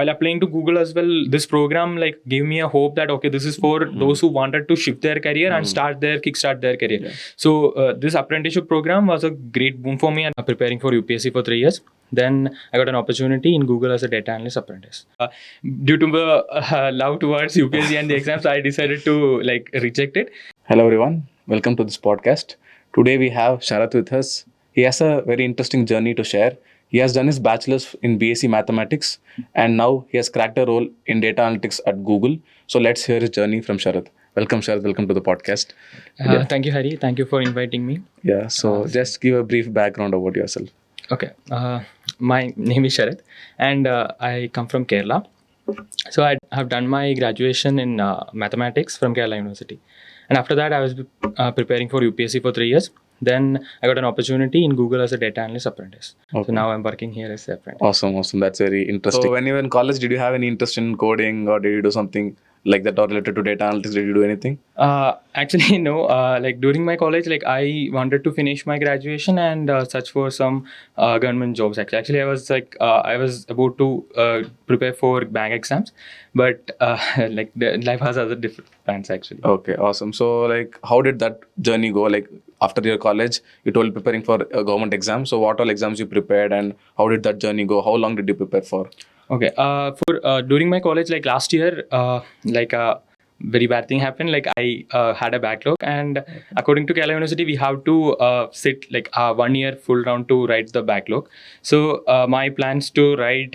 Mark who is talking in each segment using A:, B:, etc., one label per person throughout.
A: While applying to Google as well, this program like gave me a hope that okay, this is for those who wanted to shift their career and kickstart their career.
B: Yeah.
A: So this apprenticeship program was a great boon for me, and preparing for UPSC for 3 years. Then I got an opportunity in Google as a data analyst apprentice. Due to the love towards UPSC and the exams, I decided to like reject it.
B: Hello everyone, welcome to this podcast. Today we have Sharath with us. He has a very interesting journey to share. He has done his bachelor's in BSc Mathematics and now he has cracked a role in data analytics at Google. So let's hear his journey from Sharath. Welcome Sharath, welcome to the podcast.
A: Thank you, Hari. Thank you for inviting me.
B: Yeah, so just give a brief background about yourself.
A: Okay, my name is Sharath and I come from Kerala. So I have done my graduation in mathematics from Kerala University. And after that, I was preparing for UPSC for 3 years. Then I got an opportunity in Google as a data analyst apprentice.
B: Okay.
A: So now I'm working here as an apprentice.
B: Awesome. That's very interesting. So when you were in college, did you have any interest in coding or did you do something like that or related to data analytics? Did you do anything?
A: Actually, no. Like during my college, like I wanted to finish my graduation and search for some government jobs. Actually, I was about to prepare for bank exams, but like life has other different plans actually.
B: Okay, awesome. So like, how did that journey go? Like after your college, you told preparing for a government exam. So what all exams you prepared and how did that journey go? How long did you prepare for?
A: Okay. For during my college, like last year, like a very bad thing happened. Like I had a backlog, and according to Kerala University, we have to sit like 1 year full round to write the backlog. So my plans to write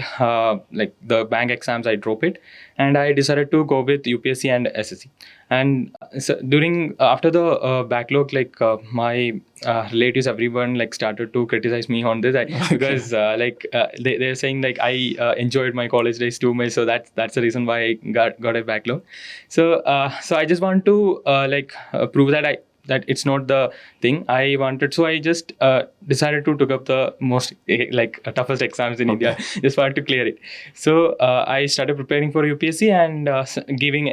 A: like the bank exams, I drop it, and I decided to go with UPSC and SSC. And so during after the backlog, like my relatives, everyone like started to criticize me on this because they're saying like I enjoyed my college days too much, so that's the reason why I got a backlog. So I just want to prove that it's not the thing I wanted. So I just decided to took up the most toughest exams in India. Just wanted to clear it. So I started preparing for UPSC and giving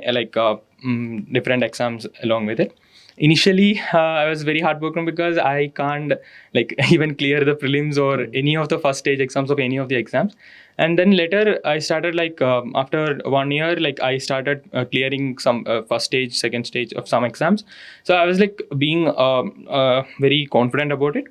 A: different exams along with it. Initially, I was very heartbroken because I can't like even clear the prelims or any of the first stage exams of any of the exams. And then later, I started after 1 year, like I started clearing some first stage, second stage of some exams. So I was like being very confident about it.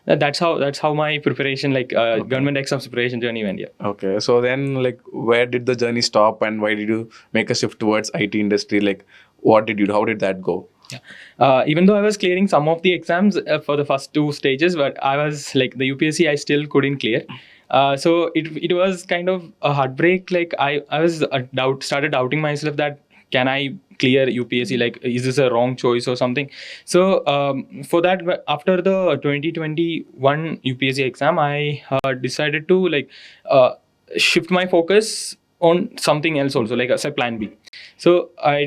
A: That's how my preparation, government exams preparation journey went. Yeah.
B: Okay, so then like where did the journey stop and why did you make a shift towards IT industry? Like what did you do? How did that go?
A: Yeah. Even though I was clearing some of the exams for the first two stages, but I was like the UPSC I still couldn't clear. So it was kind of a heartbreak. Like I was started doubting myself that can I clear UPSC? Like is this a wrong choice or something? So for that, after the 2021 UPSC exam, I decided to shift my focus on something else also, like as a plan B. So I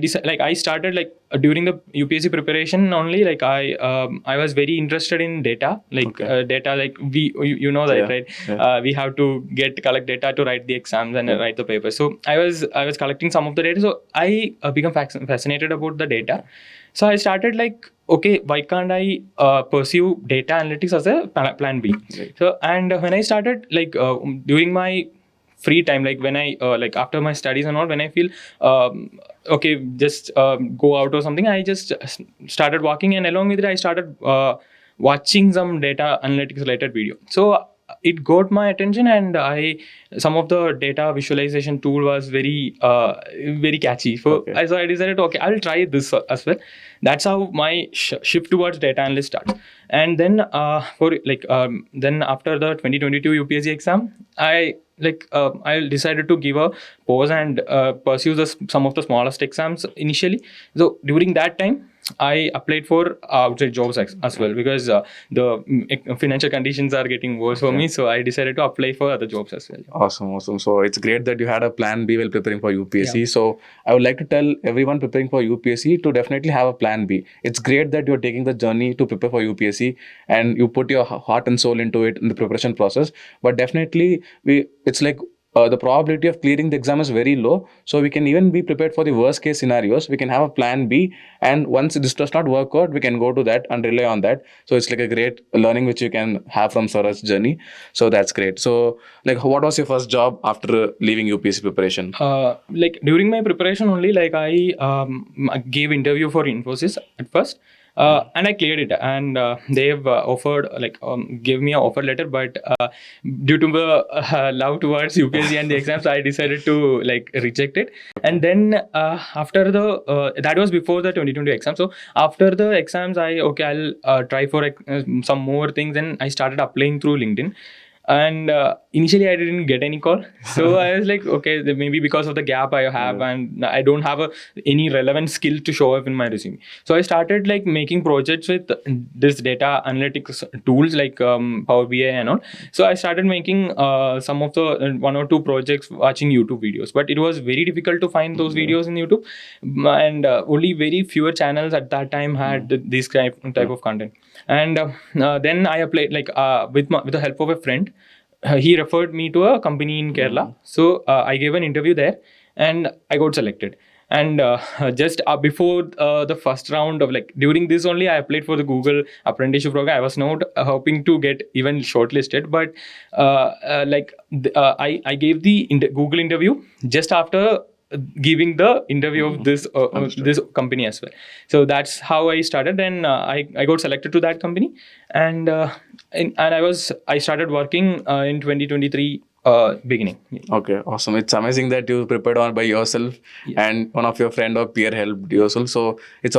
A: started during the UPSC preparation only, like I was very interested in data, data, like you know that,
B: Yeah.
A: right?
B: Yeah.
A: We have to collect data to write the exams and write the papers. So I was collecting some of the data. So I become fascinated about the data. So I started okay, why can't I pursue data analytics as a plan B?
B: Right.
A: So and when I started during my free time, like when I after my studies and all, when I feel okay, just go out or something, I just started walking, and along with it I started watching some data analytics related video. So it got my attention, and some of the data visualization tool was very catchy. So I decided, okay, I'll try this as well. That's how my shift towards data analyst starts. And then then after the 2022 UPSC exam, I decided to give a pause and pursue some of the smallest exams initially. So during that time, I applied for outside jobs as well, because the financial conditions are getting worse for me. So I decided to apply for other jobs as well.
B: Awesome. So it's great that you had a plan B while preparing for UPSC.
A: Yeah.
B: So I would like to tell everyone preparing for UPSC to definitely have a plan B. It's great that you're taking the journey to prepare for UPSC and you put your heart and soul into it in the preparation process. But definitely it's like the probability of clearing the exam is very low. So we can even be prepared for the worst case scenarios. We can have a plan B, and once this does not work out, we can go to that and rely on that. So it's like a great learning which you can have from Sarah's journey. So that's great. So like, what was your first job after leaving UPSC preparation?
A: Like during my preparation only, like I gave interview for Infosys at first. And I cleared it, and they've offered gave me an offer letter, but due to the love towards UPSC and the exams, I decided to like reject it. And then after the that was before the 2020 exam. So after the exams, I'll try for some more things, and I started applying through LinkedIn. And initially I didn't get any call, so I was like, okay, maybe because of the gap I have, and I don't have any relevant skill to show up in my resume. So I started like making projects with this data analytics tools like Power BI and all. So I started making some of the one or two projects watching YouTube videos, but it was very difficult to find those videos in YouTube, and only very fewer channels at that time had this type of content. And then I applied with the help of a friend. He referred me to a company in Kerala. So I gave an interview there, and I got selected. And just before the first round of during this only, I applied for the Google Apprenticeship program. I was not hoping to get even shortlisted, but I gave the Google interview just after giving the interview of this company as well. So that's how I started. Then I got selected to that company, and I started working in 2023 beginning.
B: Okay, awesome. It's amazing that you prepared on by yourself, and one of your friend or peer helped you also. So it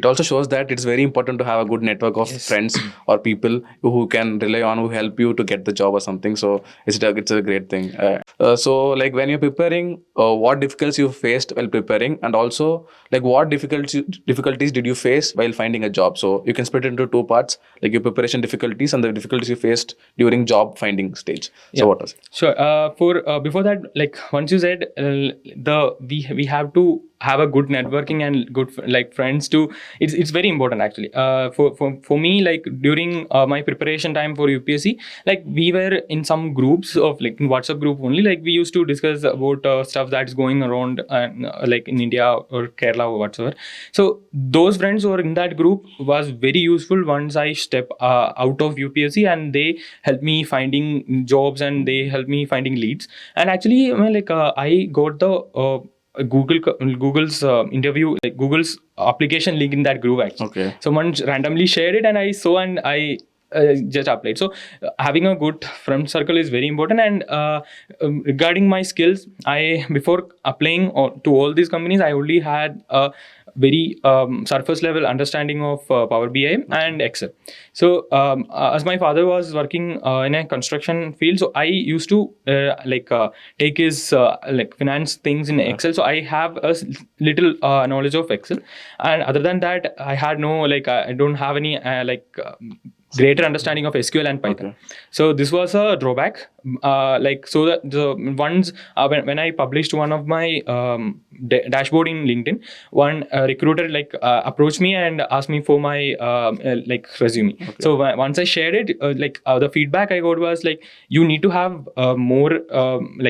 B: also shows that it's very important to have a good network of friends or people who can rely on, who help you to get the job or something. So it's a great thing. So like when you're preparing, what difficulties you faced while preparing, and also like what difficulties did you face while finding a job? So you can split it into two parts, like your preparation difficulties and the difficulties you faced during job finding stage. So what was it?
A: Sure. Before that, like once you said we have to have a good networking and good friends too. It's very important actually. For me, like during my preparation time for UPSC, like we were in some groups of in WhatsApp group only. Like we used to discuss about stuff that's going around like in India or Kerala or whatsoever. So those friends who are in that group was very useful once I step out of UPSC, and they helped me finding jobs and they helped me finding leads. And actually, I got the Google's interview, like Google's application link in that group actually.
B: Okay.
A: Someone randomly shared it, and I saw, and I just applied. So having a good friend circle is very important. And regarding my skills, before applying to all these companies, I only had a very surface level understanding of Power BI and Excel. So as my father was working in a construction field, so I used to take his finance things in Excel. So I have a little knowledge of Excel, and other than that, I had no I don't have any greater understanding of SQL and Python.
B: Okay.
A: So this was a drawback. So that the ones when I published one of my dashboard in LinkedIn, one recruiter approached me and asked me for my resume.
B: Okay.
A: So once I shared it, the feedback I got was you need to have more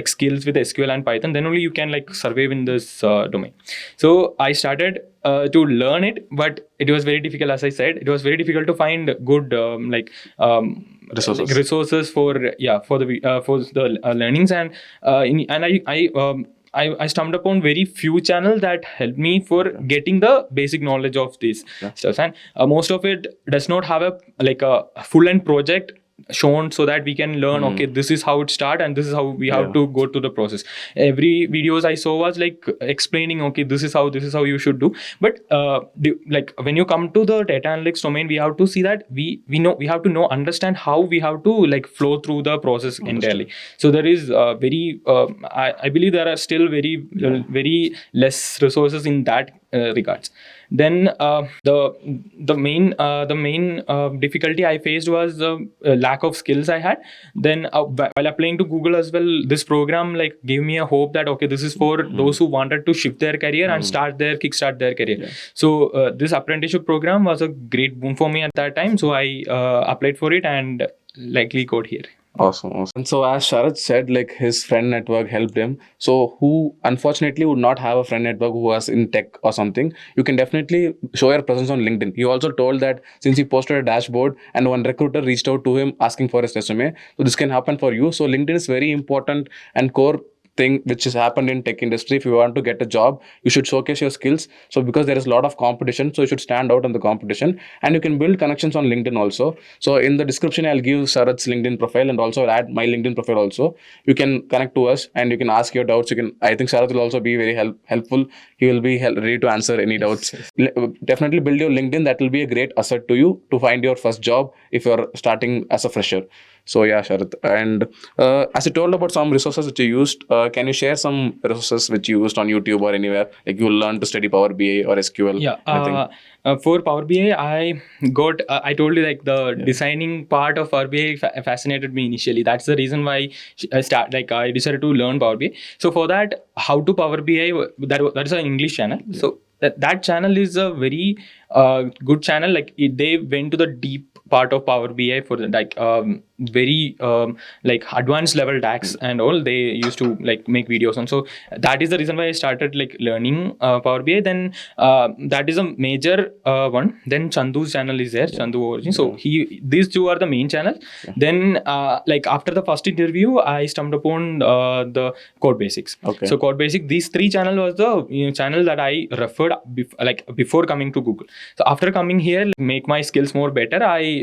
A: skills with SQL and Python. Then only you can survive in this domain. So I started to learn it, but it was very difficult. As I said, it was very difficult to find good resources for the learnings, and I stumbled upon very few channels that helped me for getting the basic knowledge of these stuff, and most of it does not have a full-end project shown so that we can learn this is how it start and this is how we have to go to the process. Every videos I saw was explaining this is how you should do, but when you come to the data analytics domain, we have to see that we have to understand how we have to flow through the process entirely. So there is I believe there are still very less resources in that regards. Then the main difficulty I faced was the lack of skills I had. Then while applying to Google as well, this program gave me a hope that this is for those who wanted to shift their career and kickstart their career. Yeah. So this apprenticeship program was a great boon for me at that time. So I applied for it and likely got here.
B: Awesome, awesome. And so, as Sharad said, like his friend network helped him. So, who unfortunately would not have a friend network who was in tech or something, you can definitely show your presence on LinkedIn. He also told that since he posted a dashboard and one recruiter reached out to him asking for his resume, so this can happen for you. So, LinkedIn is very important and core thing which has happened in tech industry. If you want to get a job, you should showcase your skills. So because there is a lot of competition, so you should stand out in the competition, and you can build connections on LinkedIn also. So in the description, I'll give Sarat's LinkedIn profile, and also I'll add my LinkedIn profile also. You can connect to us and you can ask your doubts. You can, I think Sarat will also be very helpful. He will be ready to answer any doubts. Definitely build your LinkedIn. That will be a great asset to you to find your first job if you're starting as a fresher. So yeah, Sharat. And as you told about some resources which you used, can you share some resources which you used on YouTube or anywhere? Like you learned to study Power BI or SQL?
A: Yeah.
B: Anything?
A: For Power BI, I told you like the designing part of Power BI fascinated me initially. That's the reason why I decided to learn Power BI. So for that, how to Power BI, that is an English channel. So that channel is a very good channel. Like they went to the deep part of Power BI for the very like advanced level DAX and all. They used to like make videos on. So that is the reason why I started like learning Power BI. Then that is a major one. Then Chandu's channel is there, Chandu Origin. So these two are the main channels. Then like after the first interview, I stumbled upon the Code Basics.
B: Okay.
A: So Code Basic, these three channel was the channel that I referred before coming to Google. So after coming here, make my skills more better, I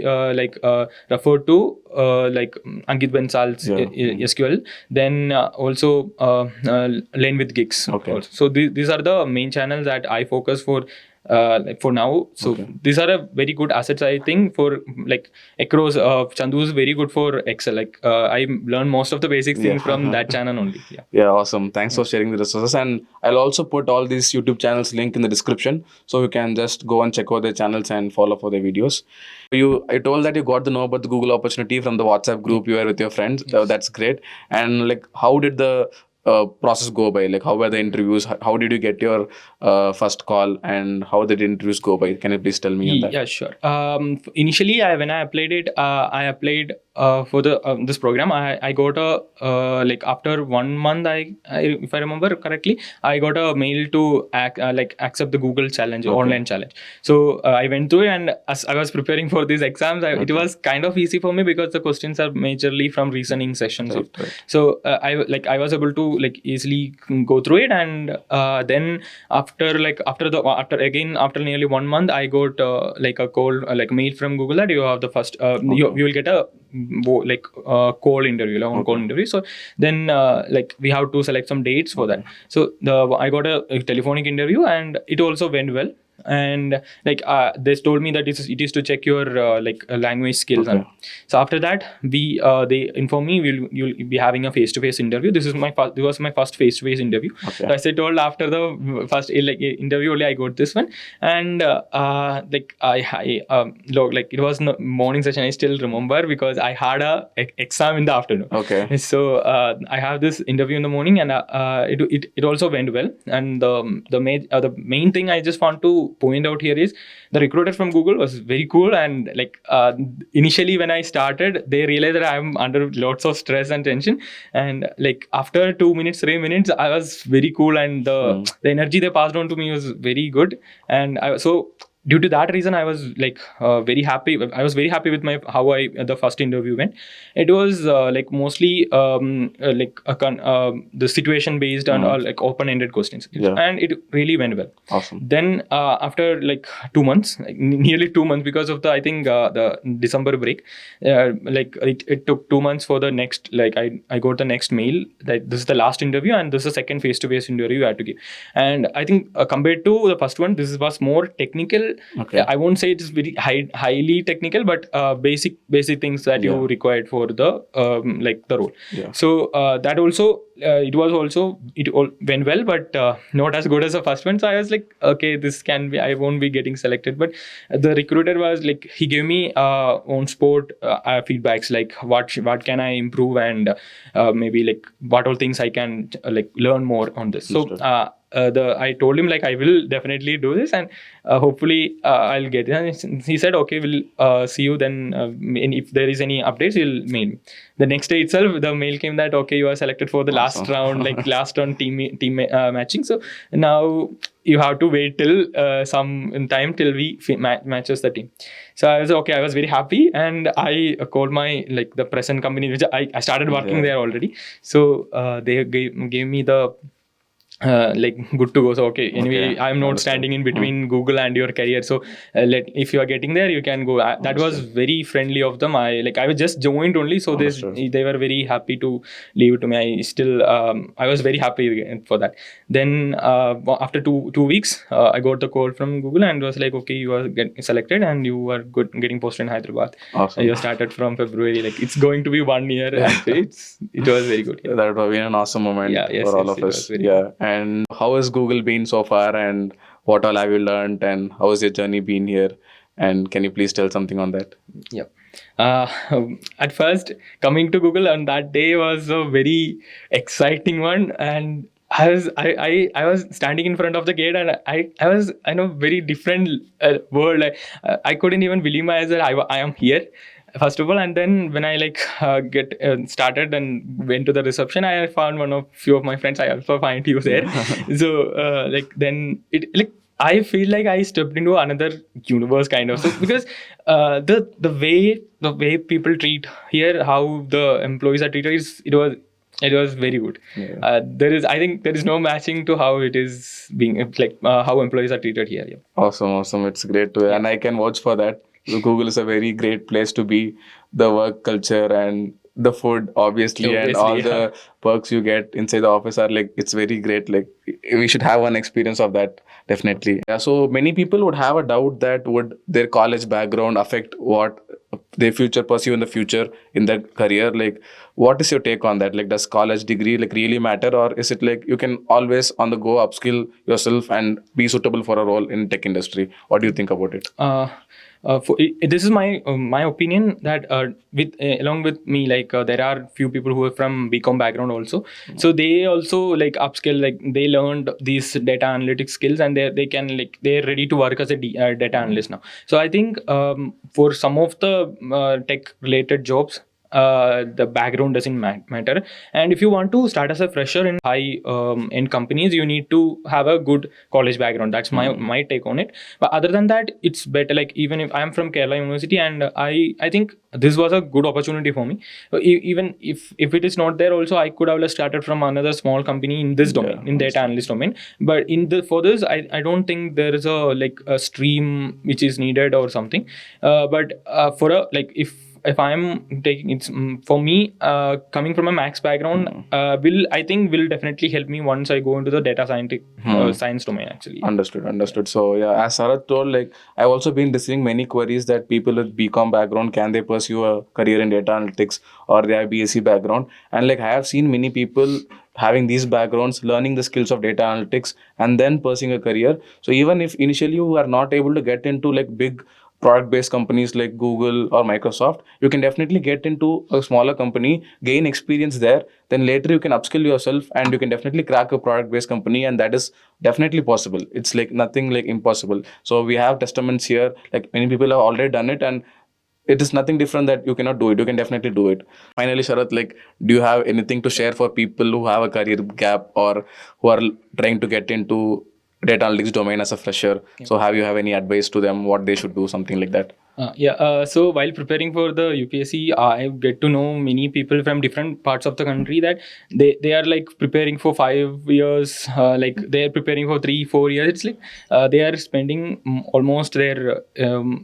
A: referred to Ankit Bensal's SQL. Then also Lane with Gigs.
B: Okay.
A: Also. So these are the main channels that I focus for. For now, so these are a very good assets, I think, for like across. Chandu is very good for Excel. Like I learned most of the basic things from that channel only.
B: Yeah, awesome. Thanks for sharing the resources, and I'll also put all these YouTube channels link in the description, so you can just go and check out their channels and follow for their videos. I told that you got to know about the Google opportunity from the WhatsApp group you were with your friends. That's great. And like, how did the process go by? Like, how were the interviews? How did you get your first call, and how did the interviews go by? Can you please tell me on that?
A: Yeah, sure. Initially, when I applied it, I applied for the this program. I got a like after 1 month, I if I remember correctly, I got a mail to accept the Google challenge, online challenge. So I went through it, and as I was preparing for these exams, it was kind of easy for me because the questions are majorly from reasoning sessions.
B: Right.
A: So I was able to like easily go through it, and then after nearly 1 month, I got like a call, like mail from Google that you have the first you will get a call interview, on call interview. So then like we have to select some dates for that. So I got a telephonic interview, and it also went well. And like they told me that it is to check your language skills. And so after that, they informed me you'll be having a face-to-face interview. This was my first face-to-face interview. So as I told, after the first interview only I got this one. And like it was no morning session, I still remember, because I had a exam in the afternoon. So I have this interview in the morning, and it also went well. And the main thing I just want to point out here is the recruiter from Google was very cool. And like initially when I started, they realized that I'm under lots of stress and tension, and like after 2 minutes, 3 minutes, I was very cool, and the energy they passed on to me was very good. And so due to that reason, I was like very happy. I was very happy with the first interview went. It was like mostly the situation based on like open-ended questions, and it really went well.
B: Awesome.
A: Then after like 2 months, nearly 2 months, because of the December break, it took 2 months for the next. Like I got the next mail that this is the last interview, and this is the second face-to-face interview I had to give. And I think compared to the first one, this was more technical. I won't say it is very highly technical, but basic things that you required for the the role. So that also it all went well, but not as good as the first one. So I was like, okay, this can be, I won't be getting selected. But the recruiter was like, he gave me on spot feedbacks, like what can I improve, and maybe like what all things I can learn more on this. So I told him like I will definitely do this, and hopefully I'll get it. And he said, okay, we'll see you then. And if there is any updates, you'll mail me. The next day itself, the mail came that okay, you are selected for the last
B: Awesome.
A: round, like last round team matching. So now you have to wait till some time till we matches the team. So I was okay. I was very happy, and I called my like the present company, which I started working
B: Yeah.
A: there already. So they gave me the like good to go. So okay, anyway,
B: Okay,
A: I'm not
B: understood.
A: standing in between Google and your career. So if you are getting there, you can go. That was
B: Understood.
A: very friendly of them. I was just joined only, so
B: Understood.
A: they were very happy to leave it to me. I was very happy for that. Then after two weeks, I got the call from Google and was like, okay, you are selected and you are good getting posted in Hyderabad.
B: Awesome.
A: You started from February. Like it's going to be 1 year. Actually, it was very good. Yeah.
B: That would have been an awesome moment
A: Yeah, yes,
B: for all
A: yes,
B: of
A: it was
B: us.
A: very
B: Yeah. And how has Google been so far, and what all have you learned, and how has your journey been here? And can you please tell something on that?
A: Yep. At first, coming to Google on that day was a very exciting one, and I was standing in front of the gate, and I was very different world. I couldn't even believe my eyes that I am here. First of all, and then when I like get started and went to the reception, I found one of few of my friends. I also find you there. So like then it like I feel like I stepped into another universe kind of. So because the way people treat here, how the employees are treated, it was very good.
B: Yeah.
A: I think there is no matching to how it is being like how employees are treated here. Yeah.
B: Awesome, awesome. It's great to, and I can vouch for that. So Google is a very great place to be. The work culture and the food, obviously, and
A: Obviously,
B: all
A: yeah.
B: the perks you get inside the office are like, it's very great. Like, we should have one experience of that, definitely. Yeah. So many people would have a doubt that would their college background affect what they future pursue in the future in their career. Like, what is your take on that? Like, does college degree like really matter, or is it like you can always on the go upskill yourself and be suitable for a role in tech industry? What do you think about it?
A: This is my opinion that with along with me, like there are few people who are from BCom background also, so they also like upskill, like they learned these data analytics skills, and they can like they're ready to work as a data analyst now. So I think for some of the tech related jobs, the background doesn't matter, and if you want to start as a fresher in high end companies, you need to have a good college background. That's my take on it. But other than that, it's better, like even if I'm from Kerala University, and I think this was a good opportunity for me. Even if it is not there also, I could have started from another small company in this domain, in data analyst domain. But for this, I don't think there is a stream which is needed or something. But for a like if I'm taking it's for me, coming from a max background, will definitely help me once I go into the data science domain actually.
B: Understood. So yeah, as Sarath told, like I've also been receiving many queries that people with BCom background, can they pursue a career in data analytics, or they have BSc background? And like I have seen many people having these backgrounds, learning the skills of data analytics, and then pursuing a career. So even if initially you are not able to get into like big product based companies like Google or Microsoft, you can definitely get into a smaller company, gain experience there, then later you can upskill yourself and you can definitely crack a product based company, and that is definitely possible. It's like nothing like impossible. So we have testaments here, like many people have already done it, and it is nothing different that you cannot do it. You can definitely do it. Finally, Sharath, like, do you have anything to share for people who have a career gap or who are trying to get into data analytics domain as a fresher? So have you have any advice to them what they should do, something like that?
A: So while preparing for the UPSC, I get to know many people from different parts of the country that they are like preparing for 5 years, like they're preparing for 3-4 years. It's like they are spending almost their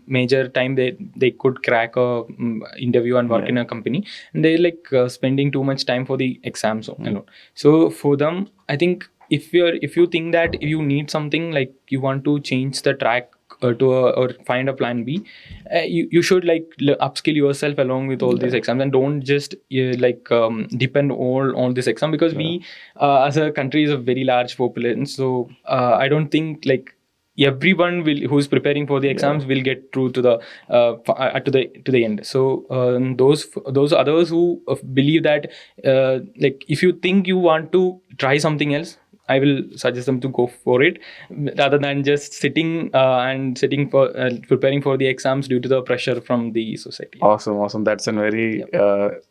A: major time. They could crack a interview and work in a company, and they're like spending too much time for the exams alone. So for them, I think if you think that you need something, like you want to change the track or find a plan B, you should like upskill yourself along with all these exams, and don't just depend all on this exam, because we as a country is a very large population. So I don't think like everyone who's preparing for the exams will get through to the to the end. So those others who believe that like if you think you want to try something else, I will suggest them to go for it rather than just sitting and sitting for preparing for the exams due to the pressure from the society.
B: Awesome. That's a very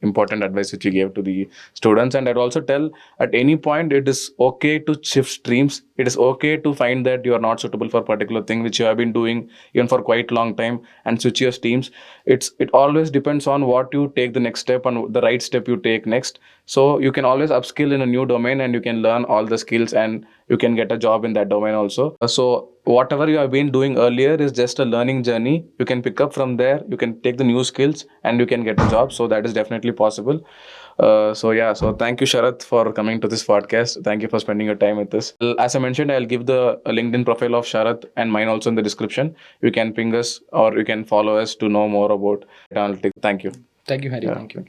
B: important advice which you gave to the students. And I'd also tell at any point it is okay to shift streams. It is okay to find that you are not suitable for a particular thing which you have been doing even for quite long time and switch your streams. It always depends on what you take the next step and the right step you take next. So you can always upskill in a new domain and you can learn all the skills and you can get a job in that domain also. So whatever you have been doing earlier is just a learning journey. You can pick up from there, you can take the new skills and you can get a job. So that is definitely possible. So thank you, Sharath, for coming to this podcast. Thank you for spending your time with us. As I mentioned, I'll give the LinkedIn profile of Sharath and mine also in the description. You can ping us or you can follow us to know more about analytics. Thank you.
A: Thank you, Harry.
B: Yeah.
A: Thank you.